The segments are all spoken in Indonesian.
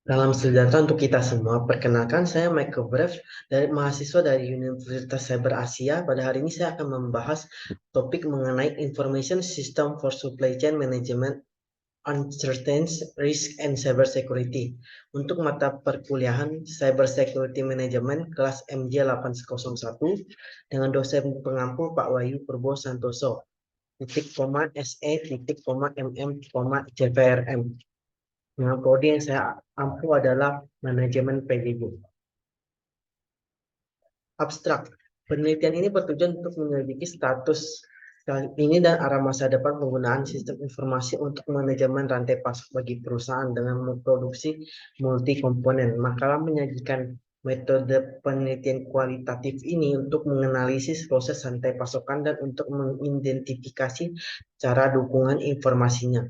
Salam sejahtera untuk kita semua. Perkenalkan, saya Michael Brev dari mahasiswa dari Universitas Cyber Asia. Pada hari ini saya akan membahas topik mengenai Information System for Supply Chain Management, Uncertainties, Risk, and Cyber Security. Untuk mata perkuliahan Cyber Security Management kelas MJ 801 dengan dosen pengampu Pak Wahyu Purbo Santoso. Titik koma SE titik koma MM koma CVRM. Nah, prodi yang saya ampu adalah manajemen PJJ. Abstrak. Penelitian ini bertujuan untuk menyelidiki status saat ini dan arah masa depan penggunaan sistem informasi untuk manajemen rantai pasok bagi perusahaan dengan memproduksi multi komponen. Makalah menyajikan metode penelitian kualitatif ini untuk menganalisis proses rantai pasokan dan untuk mengidentifikasi cara dukungan informasinya.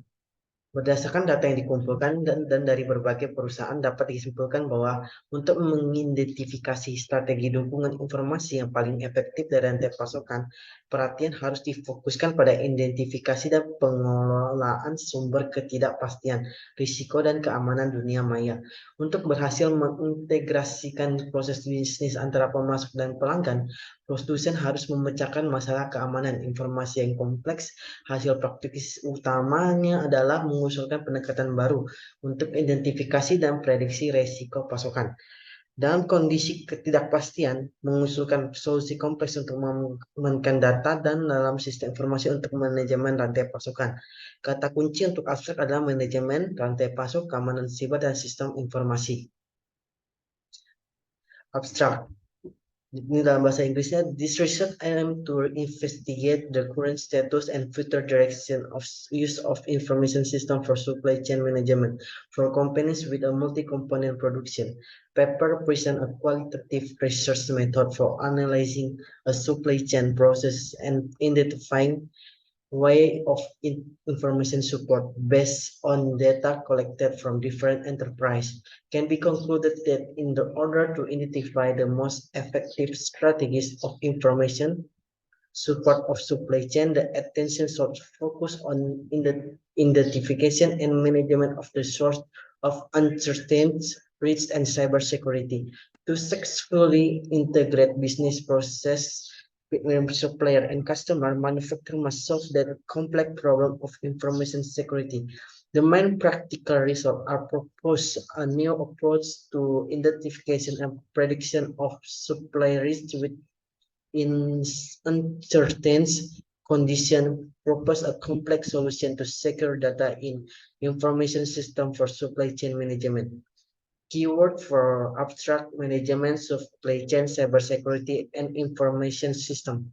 Berdasarkan data yang dikumpulkan dan dari berbagai perusahaan dapat disimpulkan bahwa untuk mengidentifikasi strategi dukungan informasi yang paling efektif dari rantai pasokan, perhatian harus difokuskan pada identifikasi dan pengelolaan sumber ketidakpastian, risiko dan keamanan dunia maya. Untuk berhasil mengintegrasikan proses bisnis antara pemasok dan pelanggan, produsen harus memecahkan masalah keamanan informasi yang kompleks. Hasil praktis utamanya adalah mengusulkan pendekatan baru untuk identifikasi dan prediksi resiko pasokan. Dalam kondisi ketidakpastian, mengusulkan solusi kompleks untuk mengamankan data dan dalam sistem informasi untuk manajemen rantai pasokan. Kata kunci untuk abstrak adalah manajemen rantai pasok, keamanan siber, dan sistem informasi. Abstrak. Ini dalam bahasa Inggrisnya, this research aim to investigate the current status and future direction of use of information system for supply chain management for companies with a multi-component production. Paper present a qualitative research method for analyzing a supply chain process and identifying way of information support based on data collected from different enterprise can be concluded that in the order to identify the most effective strategies of information support of supply chain, the attention should focus on in the identification and management of the source of uncertainties, risks, and cybersecurity. To successfully integrate business process between supplier and customer, manufacturer must solve the complex problem of information security. The main practical results are proposed a new approach to identification and prediction of supply risks with in uncertain condition propose a complex solution to secure data in information system for supply chain management. Keyword for abstract management, supply chain, cybersecurity, and information system.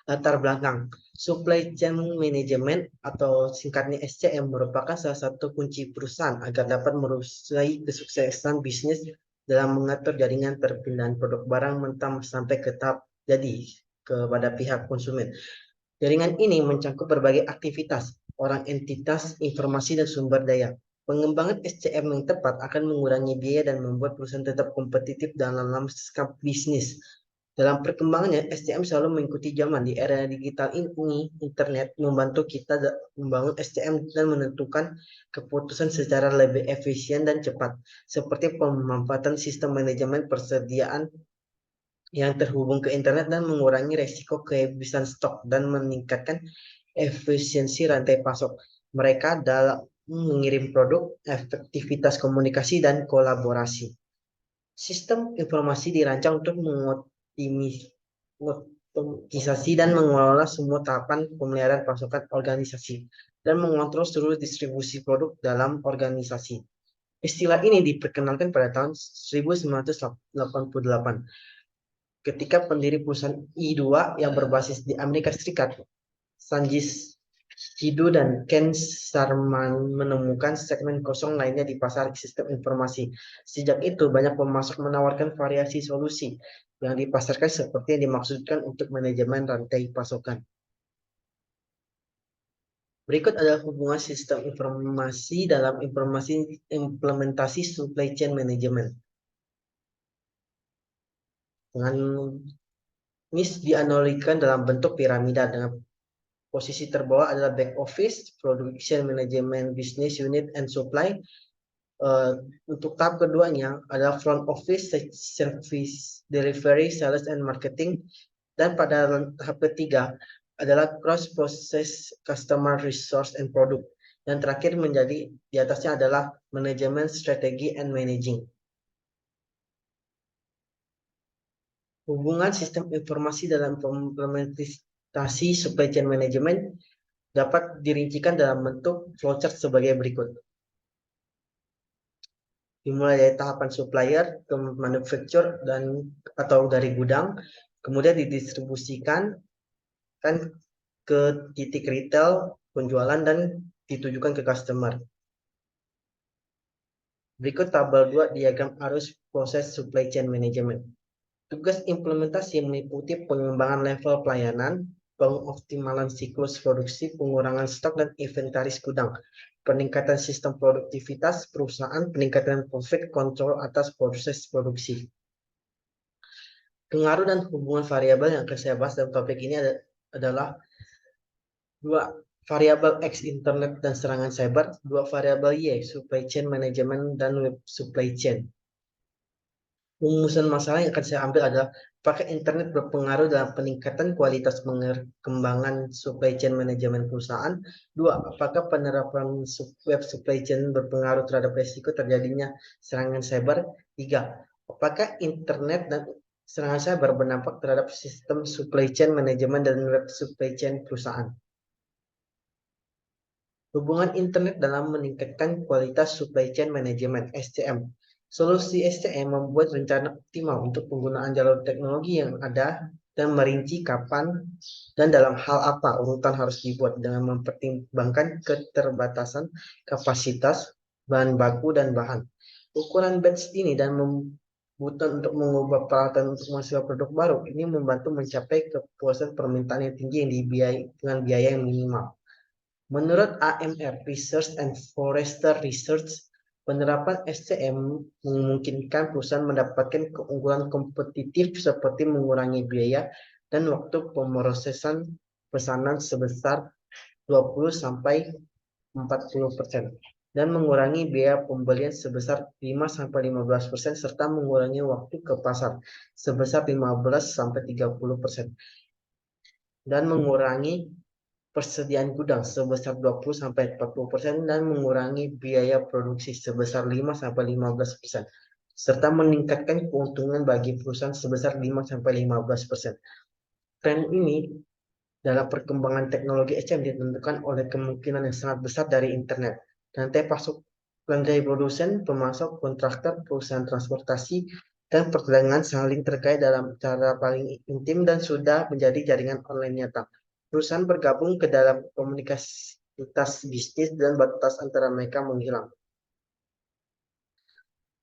Latar belakang, supply chain management atau singkatnya SCM merupakan salah satu kunci perusahaan agar dapat meraih kesuksesan bisnis dalam mengatur jaringan perpindahan produk barang mentah sampai ke tahap jadi kepada pihak konsumen. Jaringan ini mencangkup berbagai aktivitas, orang, entitas, informasi, dan sumber daya. Pengembangan SCM yang tepat akan mengurangi biaya dan membuat perusahaan tetap kompetitif dalam skala bisnis. Dalam perkembangannya, SCM selalu mengikuti zaman. Di era digital ini, internet membantu kita membangun SCM dan menentukan keputusan secara lebih efisien dan cepat, seperti pemanfaatan sistem manajemen persediaan yang terhubung ke internet dan mengurangi resiko kehabisan stok dan meningkatkan efisiensi rantai pasok mereka dalam mengirim produk, efektivitas komunikasi, dan kolaborasi. Sistem informasi dirancang untuk mengoptimisasi dan mengelola semua tahapan pemeliharaan pasokan organisasi dan mengontrol seluruh distribusi produk dalam organisasi. Istilah ini diperkenalkan pada tahun 1988 ketika pendiri perusahaan I2 yang berbasis di Amerika Serikat, Sanjay Sidhu dan Ken Sharma menemukan segmen kosong lainnya di pasar sistem informasi. Sejak itu, banyak pemasok menawarkan variasi solusi yang dipasarkan seperti yang dimaksudkan untuk manajemen rantai pasokan. Berikut adalah hubungan sistem informasi dalam informasi implementasi supply chain management. Dengan ini dianalogikan dalam bentuk piramida dengan posisi terbawah adalah back office, production management, business unit, and supply. Untuk tahap keduanya adalah front office, service delivery, sales and marketing, dan pada tahap ketiga adalah cross process customer resource and product. Dan terakhir menjadi di atasnya adalah manajemen strategi and managing. Hubungan sistem informasi dalam implementasi supply chain management dapat dirincikan dalam bentuk flowchart sebagai berikut. Dimulai dari tahapan supplier ke manufacturer dan atau dari gudang, kemudian didistribusikan kan ke titik retail, penjualan dan ditujukan ke customer. Berikut tabel 2 diagram arus proses supply chain management. Tugas implementasi meliputi pengembangan level pelayanan, pengoptimalan siklus produksi, pengurangan stok dan inventaris gudang, peningkatan sistem produktivitas perusahaan, peningkatan profit control atas proses produksi. Pengaruh dan hubungan variabel yang akan saya bahas dalam topik ini adalah dua variabel X internet dan serangan cyber, dua variabel Y supply chain management dan web supply chain. Rumusan masalah yang akan saya ambil adalah apakah internet berpengaruh dalam peningkatan kualitas pengembangan supply chain manajemen perusahaan? Dua, apakah penerapan web supply chain berpengaruh terhadap risiko terjadinya serangan cyber? Tiga, apakah internet dan serangan cyber berdampak terhadap sistem supply chain manajemen dan web supply chain perusahaan? Hubungan internet dalam meningkatkan kualitas supply chain management (SCM). Solusi SCM membuat rencana optimal untuk penggunaan jalur teknologi yang ada dan merinci kapan dan dalam hal apa urutan harus dibuat dengan mempertimbangkan keterbatasan kapasitas, bahan baku, dan bahan. Ukuran batch ini dan kebutuhan untuk mengubah peralatan untuk menghasilkan produk baru ini membantu mencapai kepuasan permintaan yang tinggi yang dibiayai dengan biaya yang minimal. Menurut AMR Research and Forrester Research, penerapan SCM memungkinkan perusahaan mendapatkan keunggulan kompetitif seperti mengurangi biaya dan waktu pemrosesan pesanan sebesar 20-40% dan mengurangi biaya pembelian sebesar 5-15% serta mengurangi waktu ke pasar sebesar 15-30% dan mengurangi persediaan gudang sebesar 20-40% dan mengurangi biaya produksi sebesar 5-15% serta meningkatkan keuntungan bagi perusahaan sebesar 5-15%. Tren ini dalam perkembangan teknologi SCM ditentukan oleh kemungkinan yang sangat besar dari internet. Rantai produsen, pemasok, kontraktor, perusahaan transportasi, dan perdagangan saling terkait dalam cara paling intim dan sudah menjadi jaringan online nyata. Perusahaan bergabung ke dalam komunikasitas bisnis dan batas antara mereka menghilang.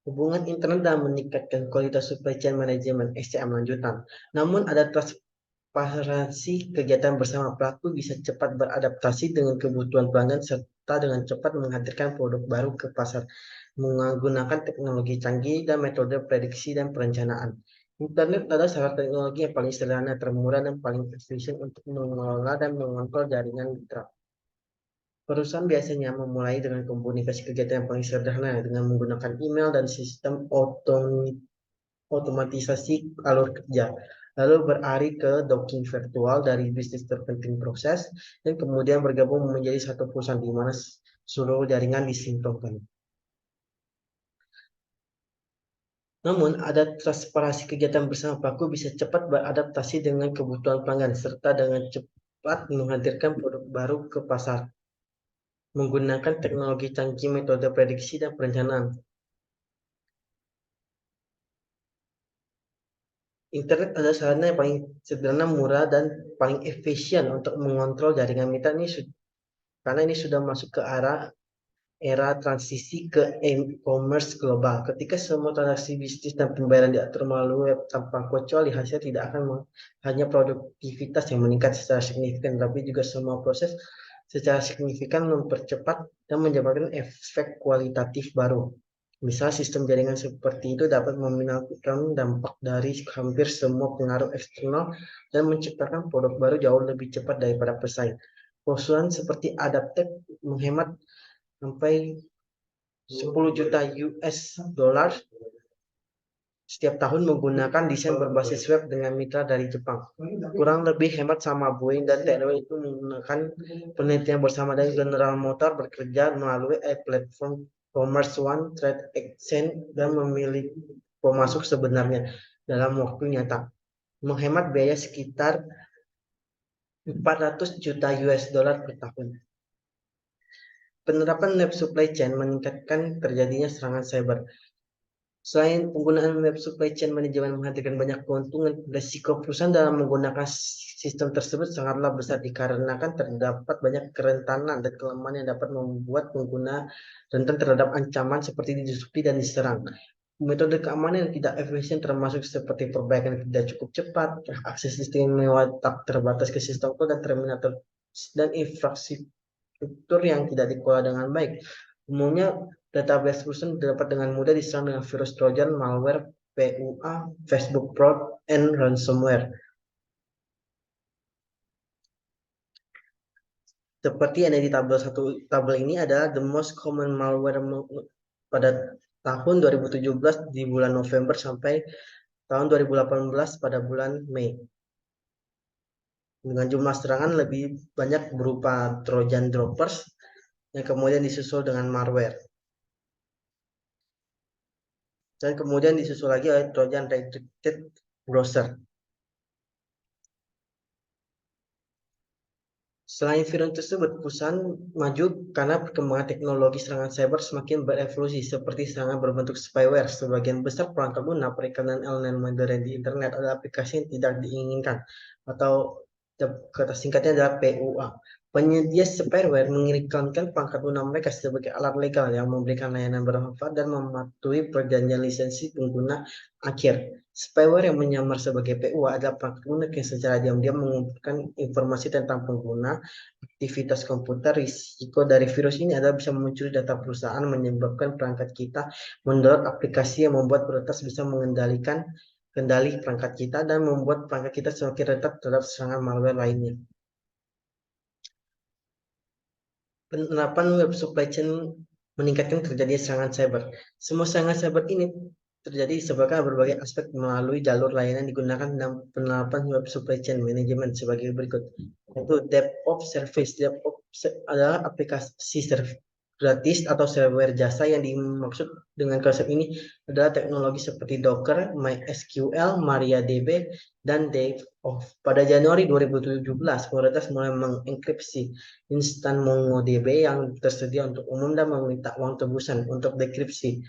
Hubungan internet dalam meningkatkan kualitas supply chain management SCM lanjutan. Namun ada transparansi kegiatan bersama, pelaku bisa cepat beradaptasi dengan kebutuhan pelanggan serta dengan cepat menghadirkan produk baru ke pasar menggunakan teknologi canggih dan metode prediksi dan perencanaan. Internet adalah salah satu teknologi yang paling sederhana, termurah, dan paling efisien untuk mengelola dan mengontrol jaringan mitra. Perusahaan biasanya memulai dengan komunikasi kegiatan yang paling sederhana dengan menggunakan email dan sistem otomatisasi alur kerja, lalu beralih ke docking virtual dari bisnis terpenting proses, dan kemudian bergabung menjadi satu perusahaan di mana seluruh jaringan disinkronkan. Namun, ada transparansi kegiatan bersama, pelaku bisa cepat beradaptasi dengan kebutuhan pelanggan, serta dengan cepat menghadirkan produk baru ke pasar, menggunakan teknologi canggih, metode prediksi, dan perencanaan. Internet adalah sarana yang paling sederhana, murah, dan paling efisien untuk mengontrol jaringan mitra ini, karena ini sudah masuk ke era transisi ke e-commerce global. Ketika semua transaksi bisnis dan pembayaran diatur melalui web tanpa kecuali, hasil tidak akan hanya produktivitas yang meningkat secara signifikan, tapi juga semua proses secara signifikan mempercepat dan menyebabkan efek kualitatif baru. Misal sistem jaringan seperti itu dapat meminimalkan dampak dari hampir semua pengaruh eksternal dan menciptakan produk baru jauh lebih cepat daripada pesaing. Perusahaan seperti Adaptec menghemat sampai 10 juta US dollar setiap tahun menggunakan desain berbasis web dengan mitra dari Jepang. Kurang lebih hemat sama Boeing dan TRW itu menggunakan penelitian bersama dengan General Motors bekerja melalui platform Commerce One Trade Exchange dan memilih pemasok sebenarnya dalam waktu nyata. Menghemat biaya sekitar 400 juta US dollar per tahun. Penerapan web supply chain meningkatkan terjadinya serangan cyber. Selain penggunaan web supply chain manajemen menghadirkan banyak keuntungan, risiko perusahaan dalam menggunakan sistem tersebut sangatlah besar dikarenakan terdapat banyak kerentanan dan kelemahan yang dapat membuat pengguna rentan terhadap ancaman seperti disrupsi dan diserang. Metode keamanan yang tidak efisien termasuk seperti perbaikan yang tidak cukup cepat, akses istimewa tak terbatas ke sistem code dan terminator dan infrastruktur yang tidak dikelola dengan baik. Umumnya database perusahaan dapat dengan mudah diserang dengan virus Trojan, malware, PUA, Facebook fraud, and ransomware. Seperti yang ada di tabel ini adalah the most common malware pada tahun 2017 di bulan November sampai tahun 2018 pada bulan Mei. Dengan jumlah serangan lebih banyak berupa Trojan droppers yang kemudian disusul dengan malware. Dan kemudian disusul lagi oleh Trojan restricted browser. Selain virus tersebut, perusahaan maju karena perkembangan teknologi serangan cyber semakin berevolusi seperti serangan berbentuk spyware. Sebagian besar perangkat lunak perikanan online modern di internet adalah aplikasi yang tidak diinginkan atau kata singkatnya adalah PUA. Penyedia spyware mengirimkan perangkat lunak mereka sebagai alat legal yang memberikan layanan bermanfaat dan mematuhi perjanjian lisensi pengguna akhir. Spyware yang menyamar sebagai PUA adalah perangkat lunak yang secara diam-diam mengumpulkan informasi tentang pengguna, aktivitas komputer. Risiko dari virus ini adalah bisa mencuri data perusahaan, menyebabkan perangkat kita mendownload aplikasi yang membuat peretas bisa mengendalikan kendali perangkat kita dan membuat perangkat kita semakin rentan terhadap serangan malware lainnya. Penerapan web supply chain meningkatkan terjadinya serangan cyber. Semua serangan cyber ini terjadi disebabkan berbagai aspek melalui jalur layanan digunakan dalam penerapan web supply chain management sebagai berikut. Yaitu DevOps Service. DevOps adalah aplikasi gratis atau shareware jasa yang dimaksud dengan konsep ini adalah teknologi seperti Docker, MySQL, MariaDB, dan DevOps. Pada Januari 2017, Kubernetes mulai mengenkripsi instan MongoDB yang tersedia untuk umum dan meminta uang tebusan untuk dekripsi.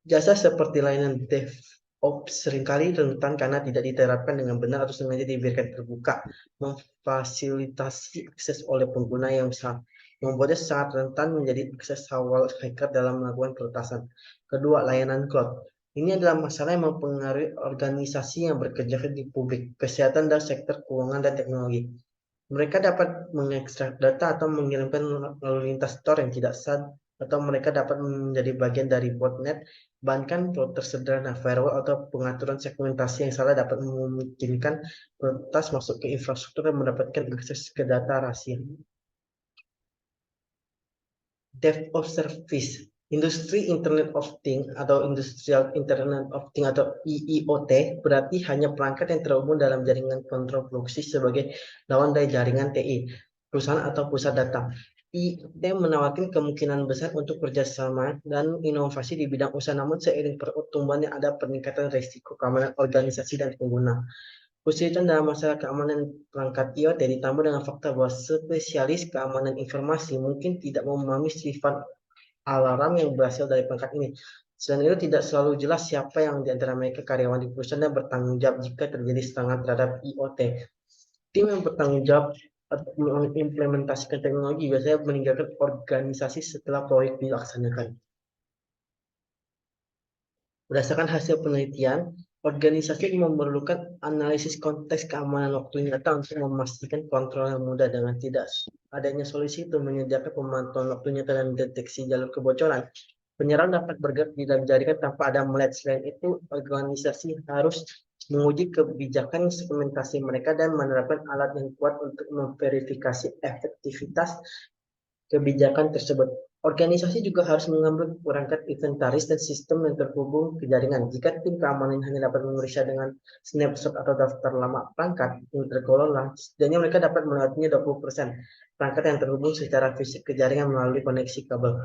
Jasa seperti layanan DevOps seringkali rentan karena tidak diterapkan dengan benar atau sengaja dibiarkan terbuka, memfasilitasi akses oleh pengguna yang besar, membuatnya sangat rentan menjadi akses awal hacker dalam melakukan peretasan. Kedua, layanan cloud. Ini adalah masalah yang mempengaruhi organisasi yang bekerja di publik, kesehatan, dan sektor keuangan dan teknologi. Mereka dapat mengekstrak data atau mengirimkan lalu lintas Tor yang tidak sah, atau mereka dapat menjadi bagian dari botnet. Bahkan router sederhana, firewall, atau pengaturan segmentasi yang salah dapat memungkinkan peretas masuk ke infrastruktur dan mendapatkan akses ke data rahasia. DevOps Service, Industri Internet of Things atau Industrial Internet of Things atau IIoT berarti hanya perangkat yang terhubung dalam jaringan kontrol produksi sebagai lawan dari jaringan TI, perusahaan atau pusat data. IIoT menawarkan kemungkinan besar untuk kerjasama dan inovasi di bidang usaha, namun seiring pertumbuhannya ada peningkatan risiko keamanan organisasi dan pengguna. Kesulitan dalam masalah keamanan perangkat IoT ditambah dengan fakta bahwa spesialis keamanan informasi mungkin tidak memahami sifat alarm yang berasal dari perangkat ini. Selain itu, tidak selalu jelas siapa yang di antara mereka karyawan di perusahaan dan bertanggung jawab jika terjadi serangan terhadap IoT. Tim yang bertanggung jawab untuk mengimplementasikan teknologi biasanya meninggalkan organisasi setelah proyek dilaksanakan. Berdasarkan hasil penelitian, organisasi memerlukan analisis konteks keamanan waktu nyata untuk memastikan kontrol yang mudah. Dengan tidak adanya solusi itu menyediakan pemantauan waktu nyata dan deteksi jalur kebocoran, penyerang dapat bergerak di dalam jaringan tanpa ada melihat. Selain itu, organisasi harus menguji kebijakan segmentasi mereka dan menerapkan alat yang kuat untuk memverifikasi efektivitas kebijakan tersebut. Organisasi juga harus mengambil perangkat inventaris dan sistem yang terhubung ke jaringan. Jika tim keamanan hanya dapat memeriksa dengan snapshot atau daftar lama perangkat yang terkelola, setidaknya mereka dapat melewatinya 20% perangkat yang terhubung secara fisik ke jaringan melalui koneksi kabel.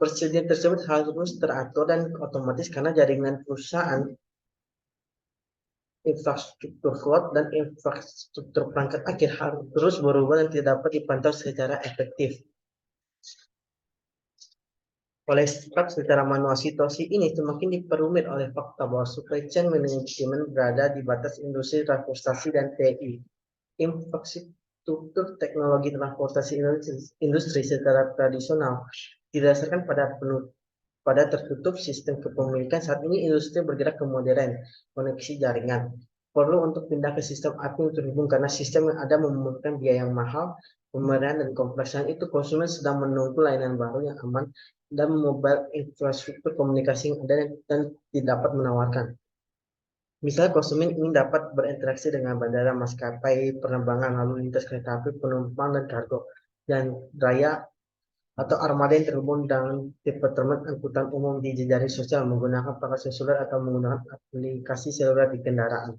Persediaan tersebut harus teratur dan otomatis karena jaringan perusahaan, infrastruktur cloud, dan infrastruktur perangkat akhir harus terus berubah dan tidak dapat dipantau secara efektif. Oleh sebab secara manual, situasi ini semakin diperumit oleh fakta bahwa supply chain management berada di batas industri transportasi dan TI. Infrastruktur teknologi transportasi industri secara tradisional didasarkan pada tertutup sistem kepemilikan. Saat ini industri bergerak ke modern koneksi jaringan. Perlu untuk pindah ke sistem API terhubung karena sistem yang ada memerlukan biaya yang mahal, pemberian dan kompleksan itu konsumen sedang menunggu layanan baru yang aman dan mobile infrastruktur komunikasi yang ada dan tidak dapat menawarkan. Misalnya konsumen ingin dapat berinteraksi dengan bandara, maskapai penerbangan, lalu lintas kereta api, penumpang dan kargo, dan raya atau armada yang terhubung dengan departemen angkutan umum di jejaring sosial menggunakan perangkat seluler atau menggunakan aplikasi seluler di kendaraan.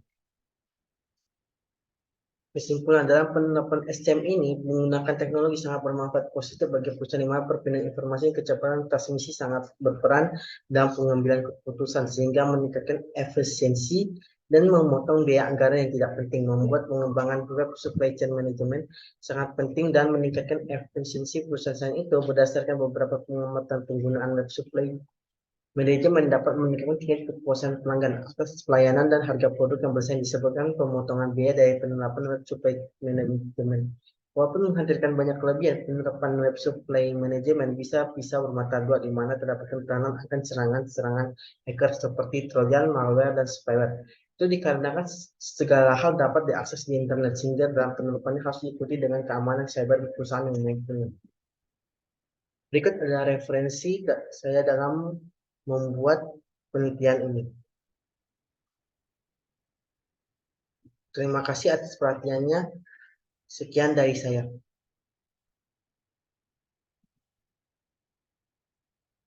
Kesimpulan dalam penerapan SCM ini menggunakan teknologi sangat bermanfaat positif bagi perusahaan di mana perpindahan informasi kecepatan transmisi sangat berperan dalam pengambilan keputusan sehingga meningkatkan efisiensi dan memotong biaya anggaran yang tidak penting, membuat pengembangan web supply chain management sangat penting dan meningkatkan efisiensi perusahaan itu berdasarkan beberapa pengamatan penggunaan web supply. Manajemen dapat meningkatkan tingkat kepuasan pelanggan atas pelayanan dan harga produk yang bersaing disebabkan pemotongan biaya dari penerapan web supply management. Walaupun menghadirkan banyak kelebihan, penerapan web supply management bisa bermata dua di mana terdapat tekanan akan serangan-serangan hacker seperti trojan, malware, dan spyware. Itu dikarenakan segala hal dapat diakses di internet sehingga dalam penerapannya harus diikuti dengan keamanan cyber di perusahaan yang manajemen. Berikut adalah referensi saya dalam membuat penelitian ini. Terima kasih atas perhatiannya. Sekian dari saya.